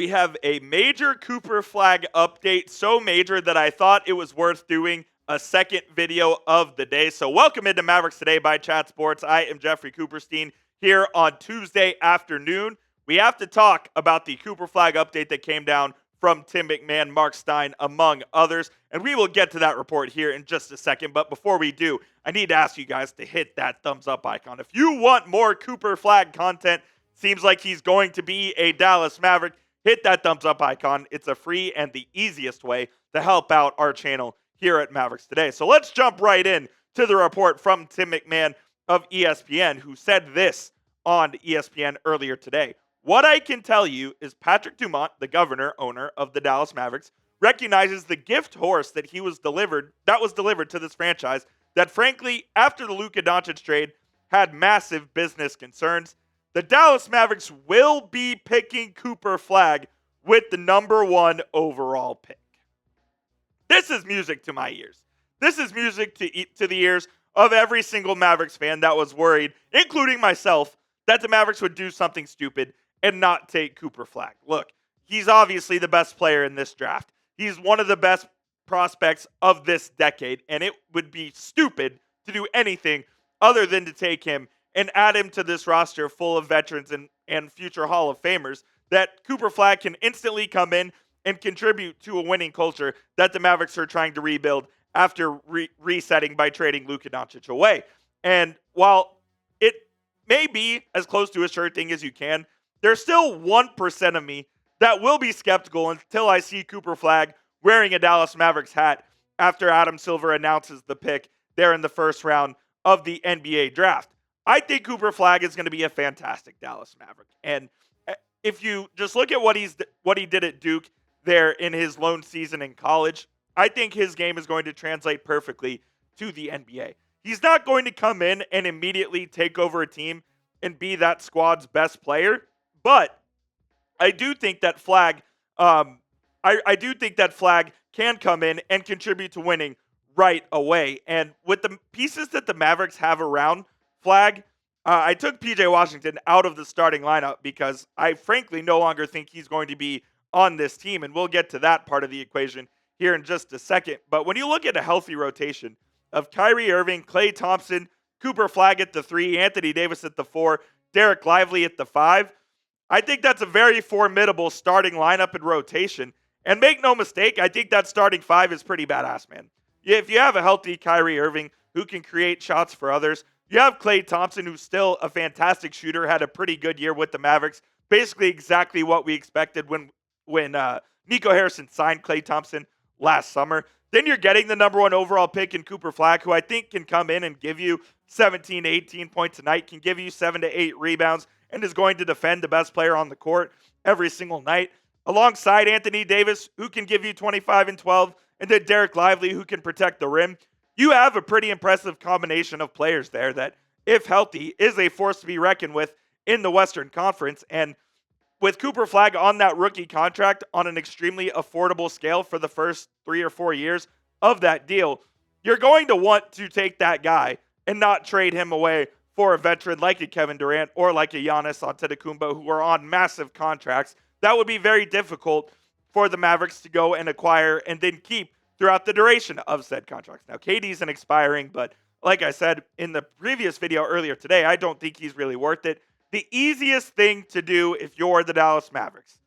We have a major Cooper Flagg update, so major that I thought it was worth doing a second video of the day. So welcome into Mavericks Today by Chat Sports. I am Jeffrey Cooperstein here on Tuesday afternoon. We have to talk about the Cooper Flagg update that came down from Tim MacMahon, Marc Stein, among others. And we will get to that report here in just a second. But before we do, I need to ask you guys to hit that thumbs up icon. If you want more Cooper Flagg content, seems like he's going to be a Dallas Maverick, hit that thumbs up icon. It's a free and the easiest way to help out our channel here at Mavericks Today. So let's jump right in to the report from Tim MacMahon of ESPN, who said this on ESPN earlier today. What I can tell you is Patrick Dumont, the governor, owner of the Dallas Mavericks, recognizes the gift horse that was delivered to this franchise that, frankly, after the Luka Doncic trade, had massive business concerns. The Dallas Mavericks will be picking Cooper Flagg with the number 1 overall pick. This is music to my ears. This is music to the ears of every single Mavericks fan that was worried, including myself, that the Mavericks would do something stupid and not take Cooper Flagg. Look, he's obviously the best player in this draft. He's one of the best prospects of this decade, and it would be stupid to do anything other than to take him and add him to this roster full of veterans and future Hall of Famers that Cooper Flagg can instantly come in and contribute to a winning culture that the Mavericks are trying to rebuild after resetting by trading Luka Doncic away. And while it may be as close to a sure thing as you can, there's still 1% of me that will be skeptical until I see Cooper Flagg wearing a Dallas Mavericks hat after Adam Silver announces the pick there in the first round of the NBA draft. I think Cooper Flagg is going to be a fantastic Dallas Maverick. And if you just look at what he did at Duke there in his lone season in college, I think his game is going to translate perfectly to the NBA. He's not going to come in and immediately take over a team and be that squad's best player, but I do think that Flagg, I do think that Flagg can come in and contribute to winning right away. And with the pieces that the Mavericks have around Flagg, I took PJ Washington out of the starting lineup because I frankly no longer think he's going to be on this team, and we'll get to that part of the equation here in just a second. But when you look at a healthy rotation of Kyrie Irving, Klay Thompson, Cooper Flagg at the 3, Anthony Davis at the 4, Derek Lively at the 5, I think that's a very formidable starting lineup and rotation. And make no mistake, I think that starting 5 is pretty badass, man. If you have a healthy Kyrie Irving who can create shots for others, you have Klay Thompson, who's still a fantastic shooter, had a pretty good year with the Mavericks, basically exactly what we expected when Nico Harrison signed Klay Thompson last summer. Then you're getting the number 1 overall pick in Cooper Flagg, who I think can come in and give you 17 to 18 points a night, can give you 7 to 8 rebounds, and is going to defend the best player on the court every single night, alongside Anthony Davis, who can give you 25 and 12, and then Derek Lively, who can protect the rim. You have a pretty impressive combination of players there that, if healthy, is a force to be reckoned with in the Western Conference. And with Cooper Flagg on that rookie contract on an extremely affordable scale for the first 3 or 4 years of that deal, you're going to want to take that guy and not trade him away for a veteran like a Kevin Durant or like a Giannis Antetokounmpo, who are on massive contracts. That would be very difficult for the Mavericks to go and acquire and then keep throughout the duration of said contracts. Now, KD's an expiring, but like I said in the previous video earlier today, I don't think he's really worth it. The easiest thing to do if you're the Dallas Mavericks,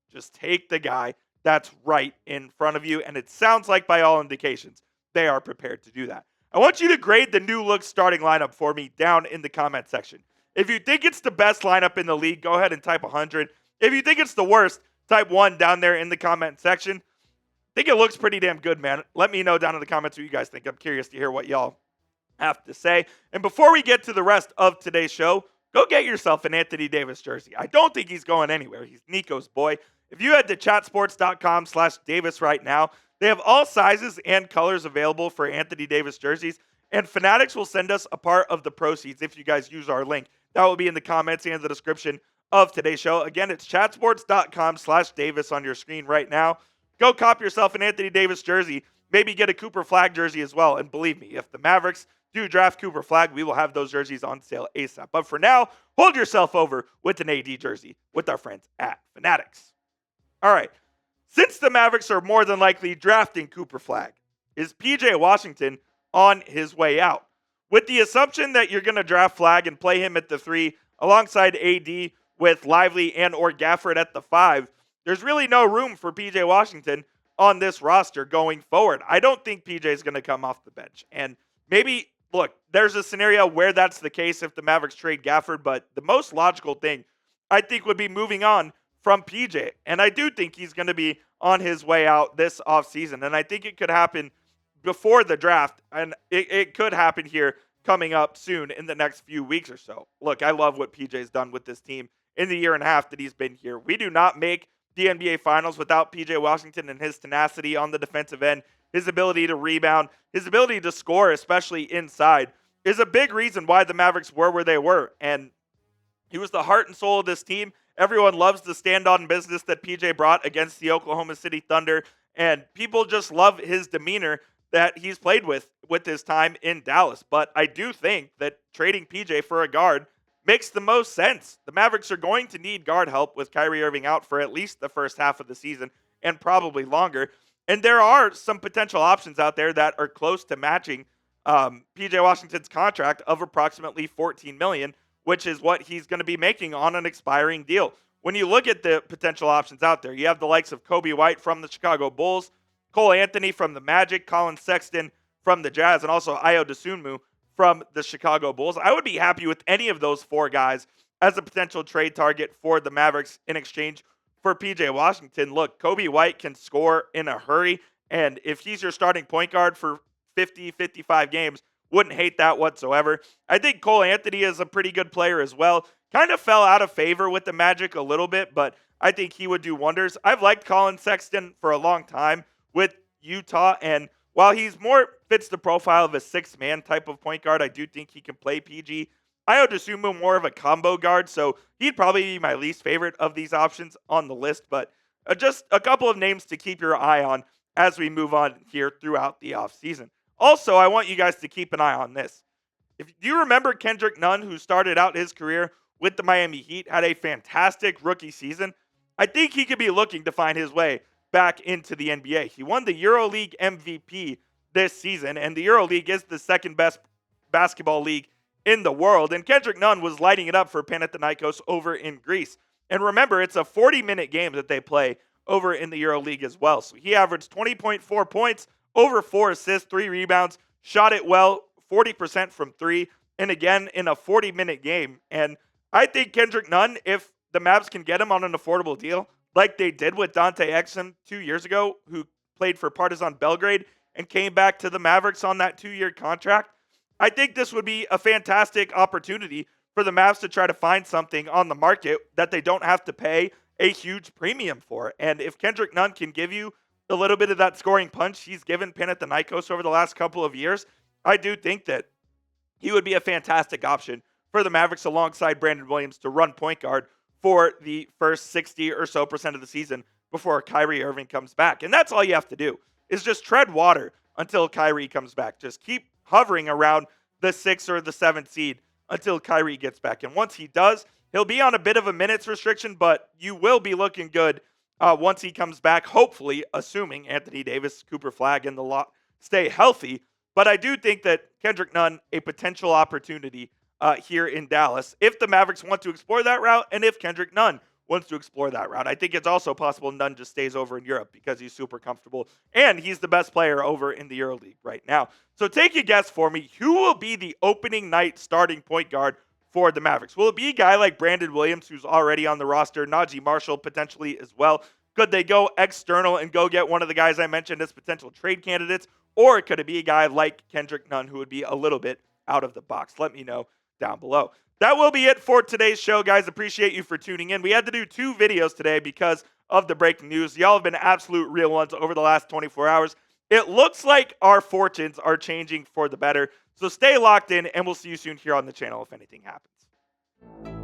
just take the guy that's right in front of you, and it sounds like by all indications, they are prepared to do that. I want you to grade the new look starting lineup for me down in the comment section. If you think it's the best lineup in the league, go ahead and type 100. If you think it's the worst, type 1 down there in the comment section. I think it looks pretty damn good, man. Let me know down in the comments what you guys think. I'm curious to hear what y'all have to say. And before we get to the rest of today's show, go get yourself an Anthony Davis jersey. I don't think he's going anywhere. He's Nico's boy. If you head to chatsports.com/Davis right now, they have all sizes and colors available for Anthony Davis jerseys, and Fanatics will send us a part of the proceeds if you guys use our link. That will be in the comments and the description of today's show. Again, it's chatsports.com/Davis on your screen right now. Go cop yourself an Anthony Davis jersey. Maybe get a Cooper Flagg jersey as well. And believe me, if the Mavericks do draft Cooper Flagg, we will have those jerseys on sale ASAP. But for now, hold yourself over with an AD jersey with our friends at Fanatics. All right. Since the Mavericks are more than likely drafting Cooper Flagg, is PJ Washington on his way out? With the assumption that you're going to draft Flagg and play him at the 3 alongside AD with Lively and or Gafford at the 5, there's really no room for PJ Washington on this roster going forward. I don't think PJ is going to come off the bench. And maybe, look, there's a scenario where that's the case if the Mavericks trade Gafford, but the most logical thing I think would be moving on from PJ. And I do think he's going to be on his way out this offseason. And I think it could happen before the draft. And it could happen here coming up soon in the next few weeks or so. Look, I love what PJ's done with this team in the year and a half that he's been here. We do not make the NBA Finals without PJ Washington and his tenacity on the defensive end, his ability to rebound, his ability to score, especially inside, is a big reason why the Mavericks were where they were. And he was the heart and soul of this team. Everyone loves the stand-on business that PJ brought against the Oklahoma City Thunder, and people just love his demeanor that he's played with his time in Dallas. But I do think that trading PJ for a guard makes the most sense. The Mavericks are going to need guard help with Kyrie Irving out for at least the first half of the season and probably longer. And there are some potential options out there that are close to matching PJ Washington's contract of approximately $14 million, which is what he's going to be making on an expiring deal. When you look at the potential options out there, you have the likes of Coby White from the Chicago Bulls, Cole Anthony from the Magic, Colin Sexton from the Jazz, and also Ayo Dosunmu from the Chicago Bulls. I would be happy with any of those 4 guys as a potential trade target for the Mavericks in exchange for PJ Washington. Look, Coby White can score in a hurry, and if he's your starting point guard for 50, 55 games, wouldn't hate that whatsoever. I think Cole Anthony is a pretty good player as well. Kind of fell out of favor with the Magic a little bit, but I think he would do wonders. I've liked Colin Sexton for a long time with Utah, and while he's more fits the profile of a 6-man type of point guard, I do think he can play PG. Ayo Dosunmu more of a combo guard, so he'd probably be my least favorite of these options on the list, but just a couple of names to keep your eye on as we move on here throughout the offseason. Also, I want you guys to keep an eye on this. Do you remember Kendrick Nunn, who started out his career with the Miami Heat, had a fantastic rookie season? I think he could be looking to find his way back into the NBA. He won the EuroLeague MVP this season, and the EuroLeague is the second best basketball league in the world, and Kendrick Nunn was lighting it up for Panathinaikos over in Greece. And remember, it's a 40-minute game that they play over in the EuroLeague as well. So he averaged 20.4 points, over 4 assists, 3 rebounds, shot it well, 40% from 3, and again in a 40-minute game. And I think Kendrick Nunn, if the Mavs can get him on an affordable deal, like they did with Dante Exum 2 years ago, who played for Partizan Belgrade and came back to the Mavericks on that 2-year contract, I think this would be a fantastic opportunity for the Mavs to try to find something on the market that they don't have to pay a huge premium for. And if Kendrick Nunn can give you a little bit of that scoring punch he's given Panathinaikos over the last couple of years, I do think that he would be a fantastic option for the Mavericks alongside Brandon Williams to run point guard for the first 60 or so % of the season before Kyrie Irving comes back. And that's all you have to do, is just tread water until Kyrie comes back. Just keep hovering around the 6th or the 7th seed until Kyrie gets back. And once he does, he'll be on a bit of a minutes restriction, but you will be looking good once he comes back, hopefully, assuming Anthony Davis, Cooper Flagg, and the lot stay healthy. But I do think that Kendrick Nunn, a potential opportunity here in Dallas, if the Mavericks want to explore that route, and if Kendrick Nunn wants to explore that route. I think it's also possible Nunn just stays over in Europe because he's super comfortable, and he's the best player over in the EuroLeague right now. So take a guess for me. Who will be the opening night starting point guard for the Mavericks? Will it be a guy like Brandon Williams, who's already on the roster, Najee Marshall potentially as well? Could they go external and go get one of the guys I mentioned as potential trade candidates? Or could it be a guy like Kendrick Nunn, who would be a little bit out of the box? Let me know down below. That will be it for today's show, guys. Appreciate you for tuning in. We had to do 2 videos today because of the breaking news. Y'all have been absolute real ones over the last 24 hours. It looks like our fortunes are changing for the better. So stay locked in, and we'll see you soon here on the channel if anything happens.